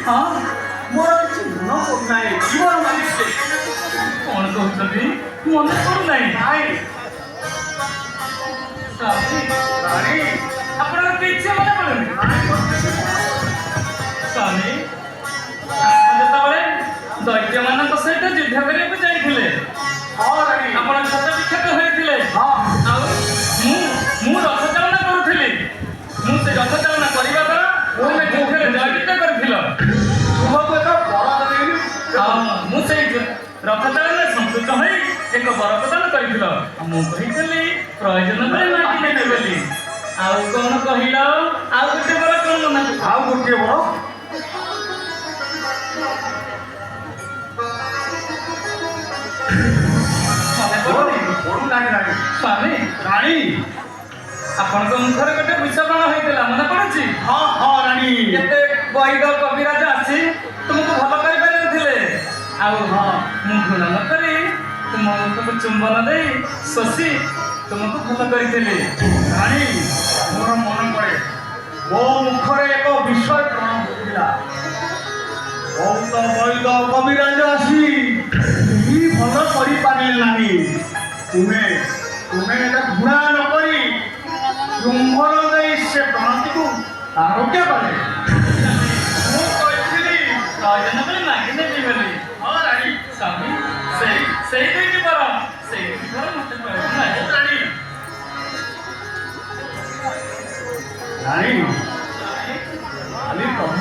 हाँ मोर किसी मन पड़ना जीवन मारिछे कौन कहते मन पड़ना नाई स्वामी रानी आपन किसी मन पड़े स्वामी ଯେତେବେଳେ ଦୈତ୍ୟ ମାନଙ୍କ ସହିତ ଯୁଦ୍ଧ କରିବାକୁ ଯାଇଥିଲେ हाँ रानी ଆପଣ କ୍ଷତ ବିକ୍ଷତ ହୋଇଥିଲେ हाँ ଆଉ ମୁଁ ରଥ ଚାଳନା କରୁଥିଲି ମୁଁ ସେ ରଥ ଚାଳନା କରିବା ଦ୍ୱାରା ତୁମେ ଯୁଦ୍ଧରେ ଜୟଯୁକ୍ତ କରିଥିଲ तुमको एक बड़ा देनी ମୁଁ ସେଇ ରଥ ଚାଳନାରେ ସମ୍ପୃକ୍ତ ହୋଇ ଏକ ବର ପ୍ରଦାନ କରିଥିଲ ମୁଁ କହିଥିଲି ପ୍ରୟୋଜନ ବେଳେ ମାଗି ନେବି ବୋଲି ଆଉ କଣ କହିଲ ଆଉ ଗୋଟେ ବର କଣ ମନା ଆଉ गोटे बड़ ମନେ ପଡୁନି पड़ू ना रानी ସ୍ୱାମୀ रानी ଆପଣଙ୍କ ମୁଖରେ ଗୋଟେ ବିଷବାଣ ହେଇଥିଲା ମନେ ପଡୁଛି हाँ हाँ रानी କେତେ ବୈଦ କବିରାଜ ଆସି ତୁମକୁ ଭଲ କରିପାରିନଥିଲେ ଆଉ ହଁ ମୁଁ ଘୃଣ ନ କରି ତୁମ ମୁଖକୁ ଚୁମ୍ବନ ଦେଇ ଶୋଷି ତୁମକୁ ଭଲ କରିଥିଲି रानी मोर मन पड़े मो मुखरे एक विषय प्राण होता बहुत वैद कविराज आसी भल कर पारे नानी तुम्हें तुम्हें घृणा न करी चुंबन दे से प्राणती को आरोग्य करे ମୁଁ କହିଥିଲି ପ୍ରୟୋଜନ ବେଳେ ମାଗି ନେବି ବୋଲି